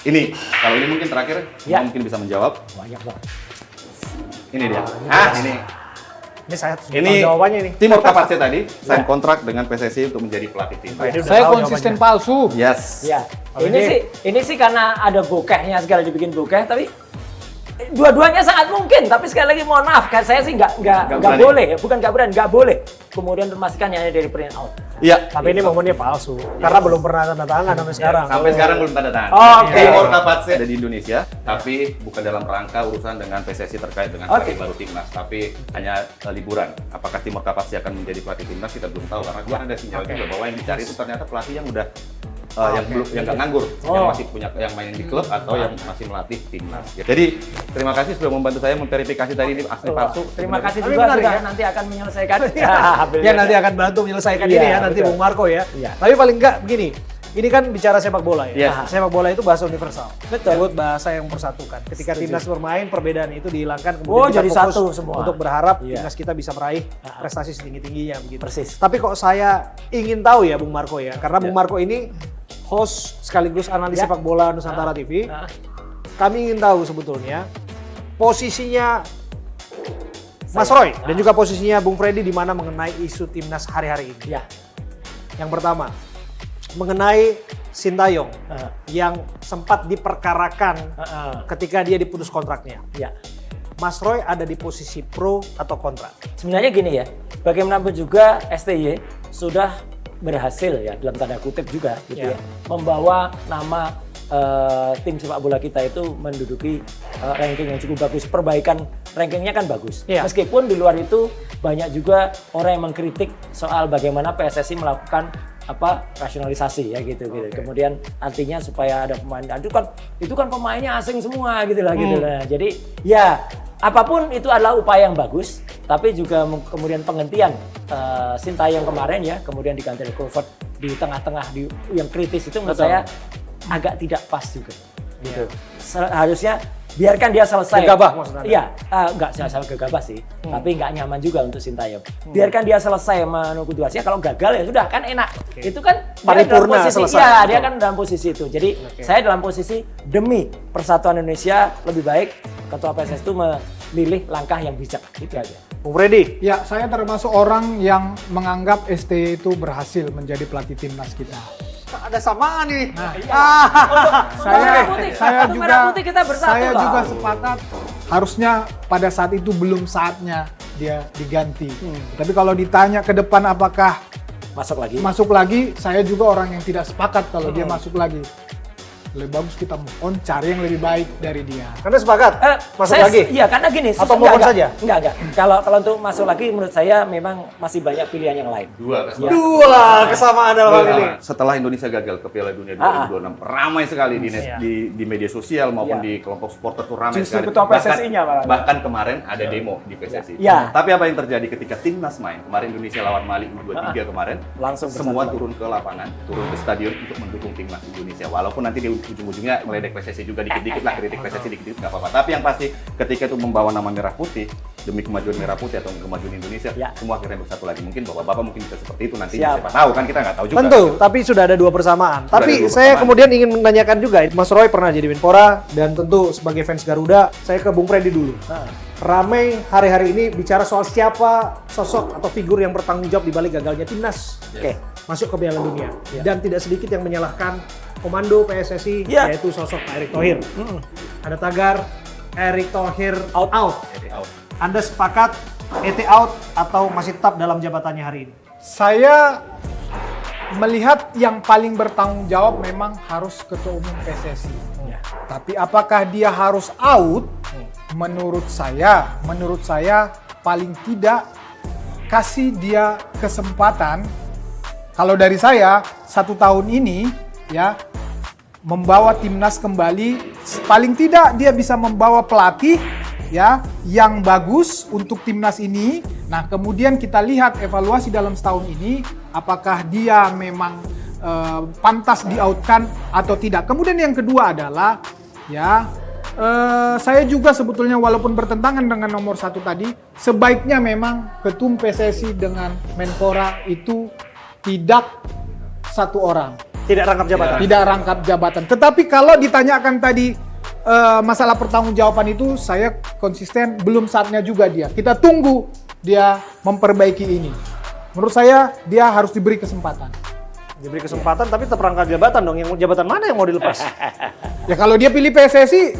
Ini, kalau ini mungkin terakhir, mungkin bisa menjawab. Banyak banget. Ini dia. Ini. Ini saya Ini jawabannya ini. Timur Kapatse tadi sign kontrak dengan PSSI untuk menjadi pelatih timnas. Saya konsisten palsu. Yes. Ya. Ini sih karena ada bokehnya segala dibikin bokeh, tapi dua-duanya sangat mungkin. Tapi sekali lagi mohon maaf, saya sih nggak boleh, bukan nggak berani, nggak boleh. Kemudian memastikan hanya dari print out. Iya. Tapi ini momennya palsu, karena belum pernah tanda tangan sampai sekarang. Sampai sekarang belum tanda tangan. Oke. Timur Kapatse ada di Indonesia, tapi bukan dalam rangka urusan dengan PSSI terkait dengan pelatih baru timnas, tapi hanya liburan. Apakah Timur Kapatse akan menjadi pelatih timnas kita belum tahu, karena kemarin ada sinyal juga bahwa yang dicari itu ternyata pelatih yang udah yang nggak nganggur, yang masih punya yang main di klub atau yang masih melatih timnas. Jadi terima kasih sudah membantu saya memverifikasi tadi ini asli palsu. Terima kasih juga sudah nanti akan menyelesaikan. Ya nanti akan bantu menyelesaikan ini ya nanti Bung Marco ya. Tapi paling enggak begini. Ini kan bicara sepak bola ya. Sepak bola itu bahasa universal. Betul. Bahasa yang mempersatukan. Ketika timnas bermain, perbedaan itu dihilangkan. Kemudian kita jadi fokus satu semua. untuk berharap timnas kita bisa meraih prestasi setinggi-tingginya begitu. Persis. Tapi kok saya ingin tahu ya Bung Marco ya, karena Bung Marco ini host sekaligus analis sepak bola Nusantara TV. Kami ingin tahu sebetulnya posisinya Mas Roy dan juga posisinya Bung Freddy di mana mengenai isu timnas hari-hari ini. Ya. Yang pertama, mengenai Sintayong yang sempat diperkarakan ketika dia diputus kontraknya. Ya. Mas Roy ada di posisi pro atau kontra? Sebenarnya gini ya, bagaimanapun juga STY sudah berhasil ya dalam tanda kutip juga gitu ya membawa nama tim sepak bola kita itu menduduki ranking yang cukup bagus. Perbaikan rankingnya kan bagus. Meskipun di luar itu banyak juga orang yang mengkritik soal bagaimana PSSI melakukan rasionalisasi ya gitu. Kemudian artinya supaya ada pemain itu kan pemainnya asing semua gitu lah gitu. Nah, jadi ya apapun itu adalah upaya yang bagus, tapi juga kemudian penghentian Sintayong kemarin ya, kemudian diganti oleh Kluivert di tengah-tengah yang kritis itu menurut saya agak tidak pas juga. Gitu. Harusnya biarkan dia selesai. Gegabah maksudnya? Iya, nggak sama gegabah sih, tapi nggak nyaman juga untuk Sintayong. Biarkan dia selesai menunggu durasinya, kalau gagal ya sudah kan enak. Itu kan paripurna selesai. Iya, dia kan dalam posisi itu. Jadi saya dalam posisi demi persatuan Indonesia lebih baik Ketua PSSI itu memilih langkah yang bijak. Itu aja. Bung Freddy? Ya, saya termasuk orang yang menganggap STY itu berhasil menjadi pelatih timnas kita. Ada samaan nih. Nah, saya juga sepakat harusnya pada saat itu belum saatnya dia diganti. Tapi kalau ditanya ke depan apakah masuk lagi, saya juga orang yang tidak sepakat kalau dia masuk lagi. Lebih bagus kita move on, cari yang lebih baik dari dia. Karena sepakat masuk lagi? Iya, karena gini. Atau move on saja? Enggak. Kalau untuk masuk lagi menurut saya memang masih banyak pilihan yang lain. Dua kesamaan dalam hal ini. Setelah Indonesia gagal ke Piala Dunia 2026, ramai sekali di media sosial maupun di kelompok supporter tuh ramai justru sekali. Ketua PSSI-nya malah. Bahkan kemarin ada demo di PSSI. Tapi apa yang terjadi ketika timnas main? Kemarin Indonesia lawan Mali U23 kemarin, langsung semua turun ke lapangan, turun ke stadion untuk mendukung timnas Indonesia. Walaupun nanti di ujung-ujungnya meledek PSSI juga dikit-dikit lah, kritik PSSI dikit-dikit nggak apa-apa. Tapi yang pasti ketika itu membawa nama merah putih demi kemajuan merah putih atau kemajuan Indonesia, semua akhirnya bersatu lagi. Mungkin bapak-bapak mungkin bisa seperti itu nanti. Siapa tahu kan, kita nggak tahu juga. Tentu, tapi sudah ada dua persamaan. Tapi saya kemudian ingin menanyakan juga, Mas Roy pernah jadi Menpora dan tentu sebagai fans Garuda, saya ke Bung Freddy dulu. Ramai hari-hari ini bicara soal siapa sosok atau figur yang bertanggung jawab di balik gagalnya timnas masuk ke Piala Dunia. Dan tidak sedikit yang menyalahkan komando PSSI yaitu sosok Pak Erick Thohir. Ada tagar Erick Thohir out. Anda sepakat ET out atau masih tetap dalam jabatannya hari ini? Saya melihat yang paling bertanggung jawab memang harus Ketua Umum PSSI. Tapi apakah dia harus out? Menurut saya paling tidak kasih dia kesempatan. Kalau dari saya 1 tahun ini ya membawa timnas kembali, paling tidak dia bisa membawa pelatih ya yang bagus untuk timnas ini. Nah, kemudian kita lihat evaluasi dalam setahun ini apakah dia memang pantas di-out-kan atau tidak. Kemudian yang kedua adalah ya saya juga sebetulnya walaupun bertentangan dengan nomor 1 tadi, sebaiknya memang Ketum PSSI dengan Menpora itu tidak satu orang, Tidak rangkap jabatan. Tidak rangkap jabatan. Tetapi kalau ditanyakan tadi masalah pertanggungjawaban itu, saya konsisten belum saatnya juga dia. Kita tunggu dia memperbaiki ini. Menurut saya dia harus diberi kesempatan. Diberi kesempatan tapi tetap rangkap jabatan dong. Yang jabatan mana yang mau dilepas? Ya kalau dia pilih PSSI,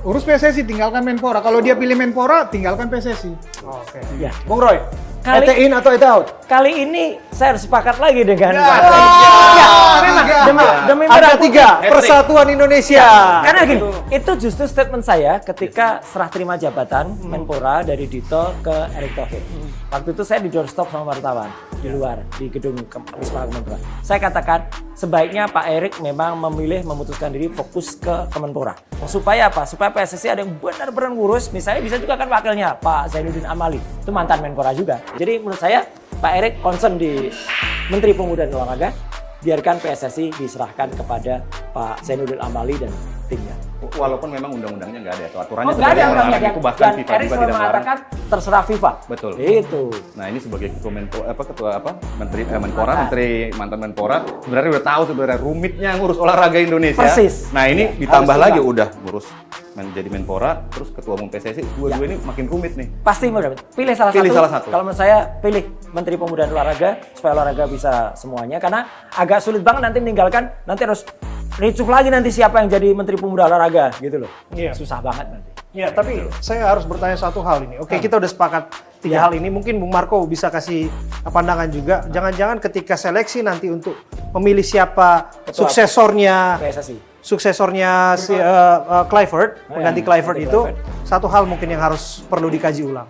urus PSSI, tinggalkan Menpora. Kalau dia pilih Menpora, tinggalkan PSSI. Oke. Ya. Bung Roy, Kali- ET in atau ET out? Kali ini saya harus sepakat lagi dengan Ya. Pak. Memang demi Angka merah 3, Persatuan Indonesia. Karena gini, itu justru statement saya ketika serah terima jabatan Menpora dari Dito ke Erick Thohir. Waktu itu saya di doorstop sama wartawan di luar, di gedung Wisma Kemenpora. Saya katakan sebaiknya Pak Erick memang memilih memutuskan diri fokus ke Kemenpora. Supaya apa? Supaya PSSI ada yang benar-benar ngurus. Misalnya bisa juga kan wakilnya Pak Zainuddin Amali, itu mantan Menpora juga. Jadi menurut saya Pak Erick concern di Menteri Pemuda dan Olahraga, biarkan PSSI diserahkan kepada Pak Zainuddin Amali dan timnya. Walaupun memang undang-undangnya nggak ada atau aturannya Oh, nggak ada sebenarnya undangnya, melarang itu, bahkan dan FIFA Erick juga selalu tidak melarang. mengatakan terserah FIFA. Betul. Itu. Nah ini sebagai ketua Menteri Menpora, Mantan. mantan Menpora, sebenarnya udah tahu sebenarnya rumitnya ngurus olahraga Indonesia. Persis. Nah ini Ya, ditambah harus lagi juga. udah ngurus menjadi Menpora, terus ketua umum PSSI, dua-dua ini makin rumit nih. Pasti mau dapat. Pilih salah Pilih satu. salah satu. Kalau menurut saya pilih Menteri Pemuda dan Olahraga supaya olahraga bisa semuanya, karena agak sulit banget nanti meninggalkan, nanti harus ricuh lagi nanti siapa yang jadi Menteri Pemuda Olahraga gitu loh. Iya. Susah banget nanti. Ya, tapi saya harus bertanya satu hal ini. Oke, kita udah sepakat tiga hal ini. Mungkin Bung Marco bisa kasih pandangan juga. Jangan-jangan ketika seleksi nanti untuk memilih siapa Ketua suksesornya PSSI. si Clifford, pengganti Clifford ganti itu, Clifford. satu hal mungkin yang harus perlu dikaji ulang.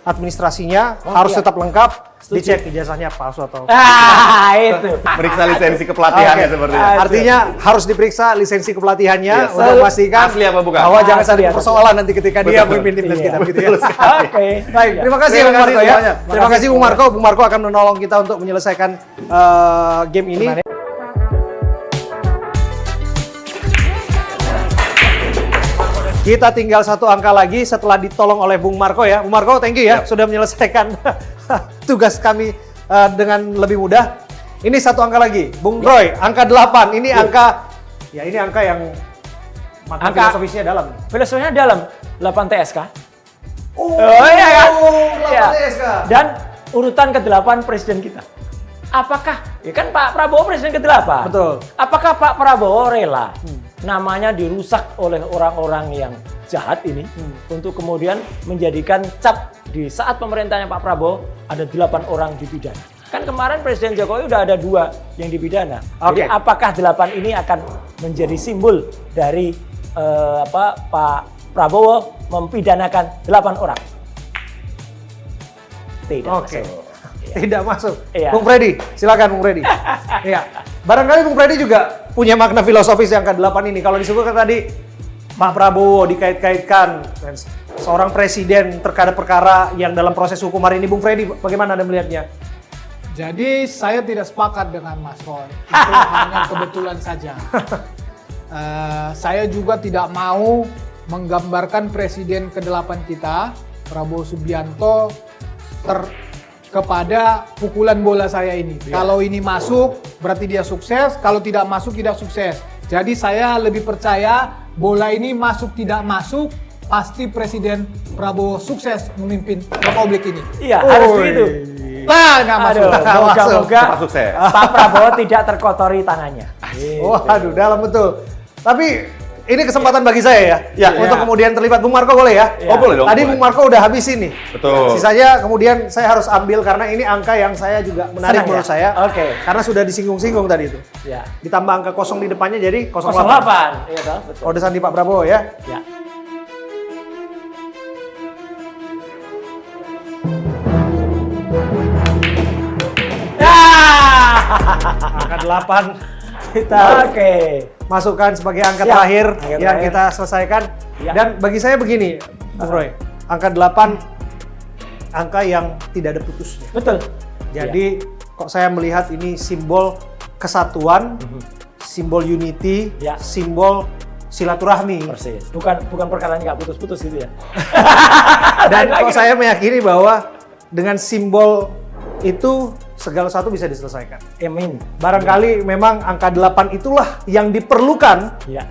Administrasinya Oh, harus iya. tetap lengkap, Setuju. dicek ijazahnya palsu atau Itu. Periksa lisensi kepelatihannya Oke. seperti Ah, itu. Artinya harus diperiksa lisensi kepelatihannya Yes. untuk memastikan Asli apa bukan? bahwa jangan Asli ada atau persoalan nanti ketika dia Betul. memimpin timnas Iya. kita begitu ya. Oke. Baik, terima kasih Terima Bung Marco kasih ya. semuanya. Terima kasih Bung Marco. Bung Marco akan menolong kita untuk menyelesaikan game ini. Kita tinggal satu angka lagi setelah ditolong oleh Bung Marco ya. Bung Marco, thank you ya sudah menyelesaikan tugas kami dengan lebih mudah. Ini satu angka lagi. Bung Roy, angka 8. Ini angka yang makna Angka- filosofisnya dalam. Filosofinya dalam 8 TSK. Oh, iya kan? 8 Iya. TSK. Dan urutan ke-8 presiden kita. Apakah, ya kan Pak Prabowo presiden ke-8. Betul. Apakah Pak Prabowo rela namanya dirusak oleh orang-orang yang jahat ini untuk kemudian menjadikan cap di saat pemerintahnya Pak Prabowo ada 8 orang dipidana. Kan kemarin Presiden Jokowi udah ada 2 yang dipidana. Jadi Oke. apakah 8 ini akan menjadi simbol dari Pak Prabowo mempidanakan 8 orang? Tidak Oke. masuk. Tidak masuk. Iya. Bung Freddy, silakan Bung Freddy. Iya. Barangkali Bung Freddy juga punya makna filosofis yang ke-8 ini. Kalau disebutkan tadi Pak Prabowo dikait-kaitkan dan seorang presiden terhadap perkara yang dalam proses hukum hari ini, Bung Freddy bagaimana Anda melihatnya? Jadi saya tidak sepakat dengan Mas Roy. Itu hanya kebetulan saja. Saya juga tidak mau menggambarkan presiden ke-8 kita, Prabowo Subianto, kepada pukulan bola saya ini. Kalau ini masuk, berarti dia sukses. Kalau tidak masuk, tidak sukses. Jadi saya lebih percaya bola ini masuk tidak masuk, pasti Presiden Prabowo sukses memimpin Republik ini. Iya, harus Oi. begitu. Nah, nggak masuk. Aduh, moga-moga Cepat sukses. Pak Prabowo tidak terkotori tangannya. Waduh, dalam betul. Tapi ini kesempatan bagi saya ya, Ya. untuk kemudian terlibat. Bung Marco boleh ya? Ya. Oh boleh dong. Tadi boleh. Bung Marco udah habis ini. Betul. Sisanya kemudian saya harus ambil karena ini angka yang saya juga menarik Senang menurut ya? saya. Oke. Karena sudah disinggung-singgung tadi itu. Ya. Ditambah angka kosong di depannya jadi 08. 08. Iya toh, betul. Kode sandi Pak Prabowo ya. Ya. Angka 8 kita Oke. masukkan sebagai angka Siap. terakhir Angka yang terakhir. kita selesaikan. Ya. Dan bagi saya begini, Bung Roy, angka 8 angka yang tidak ada putusnya. Betul. Jadi kok saya melihat ini simbol kesatuan, simbol unity, Ya. simbol silaturahmi. Persis. Bukan perkara nggak putus-putus gitu ya. Dan kok saya meyakini bahwa dengan simbol itu segala sesuatu bisa diselesaikan. Amin. Barangkali memang angka 8 itulah yang diperlukan Ya.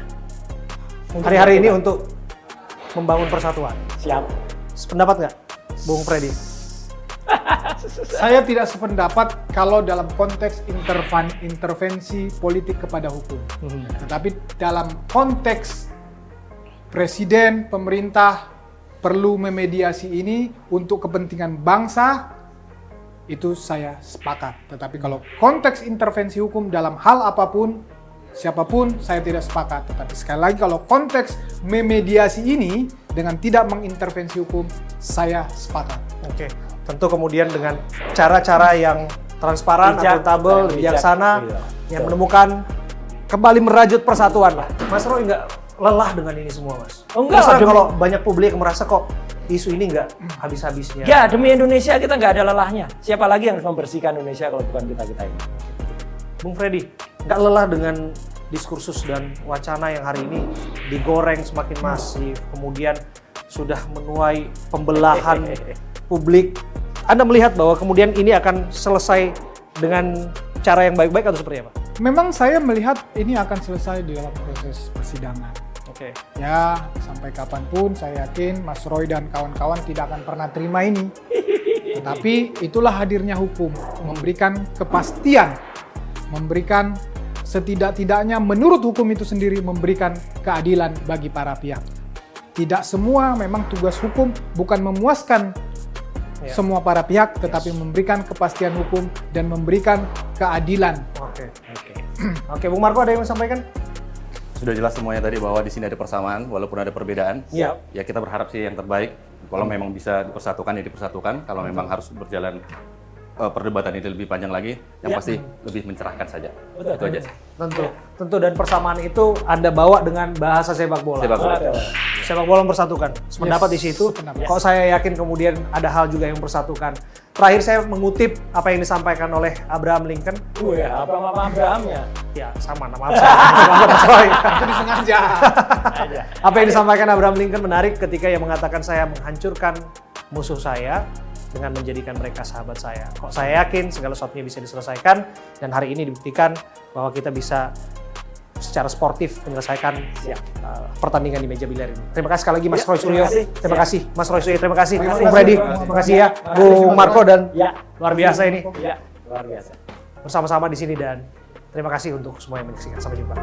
hari-hari ini untuk membangun persatuan. Siap. Sependapat nggak, Bung Freddy? Saya tidak sependapat kalau dalam konteks intervensi politik kepada hukum. Tetapi dalam konteks presiden, pemerintah perlu memediasi ini untuk kepentingan bangsa, itu saya sepakat. Tetapi kalau konteks intervensi hukum dalam hal apapun, siapapun, saya tidak sepakat. Tetapi sekali lagi kalau konteks memediasi ini dengan tidak mengintervensi hukum, saya sepakat. Oke. Tentu kemudian dengan cara-cara yang transparan, Bijak, akuntabel, bijak. bijaksana, Iya. yang menemukan kembali merajut persatuan lah. Mas Roy nggak lelah dengan ini semua, Mas? Oh, enggak, Terus demi- kalau banyak publik yang merasa kok isu ini nggak habis-habisnya. Ya, demi Indonesia kita nggak ada lelahnya. Siapa lagi yang harus membersihkan Indonesia kalau bukan kita-kita ini? Bung Freddy, nggak lelah dengan diskursus dan wacana yang hari ini digoreng semakin masif, kemudian sudah menuai pembelahan publik. Anda melihat bahwa kemudian ini akan selesai dengan cara yang baik-baik atau seperti apa? Memang saya melihat ini akan selesai di dalam proses persidangan. Oke. Ya, sampai kapanpun saya yakin Mas Roy dan kawan-kawan tidak akan pernah terima ini. Tetapi itulah hadirnya hukum, memberikan kepastian, memberikan setidak-tidaknya menurut hukum itu sendiri memberikan keadilan bagi para pihak. Tidak semua memang tugas hukum bukan memuaskan semua para pihak, tetapi memberikan kepastian hukum dan memberikan keadilan. Oke. Oke, Bung Marco ada yang mau sampaikan? Sudah jelas semuanya tadi bahwa di sini ada persamaan walaupun ada perbedaan. Iya. Ya kita berharap sih yang terbaik. Kalau memang bisa dipersatukan ya dipersatukan. Kalau memang harus berjalan perdebatan ini lebih panjang lagi, yang pasti lebih mencerahkan saja. Itu aja sih. Tentu dan persamaan itu Anda bawa dengan bahasa sepak bola. Sepak bola. Sepak bola mempersatukan. Sependapat di situ. sependapat. Kok saya yakin kemudian ada hal juga yang mempersatukan. Terakhir saya mengutip apa yang disampaikan oleh Abraham Lincoln. Ya, apa nama Abrahamnya? Ya, sama nama saya. Itu disengaja. Apa yang disampaikan Abraham Lincoln menarik ketika ia mengatakan saya menghancurkan musuh saya dengan menjadikan mereka sahabat saya. Kok saya yakin segala sesuatunya bisa diselesaikan dan hari ini dibuktikan bahwa kita bisa secara sportif menyelesaikan pertandingan di meja biliar ini. Terima kasih sekali lagi Mas Roy Suryo. Terima kasih Mas Roy Suryo. Terima kasih Bung Freddy. Terima kasih ya Bung Marco dan luar biasa ini. Ya, luar biasa. Bersama-sama di sini dan terima kasih untuk semua yang menyaksikan. Sampai jumpa.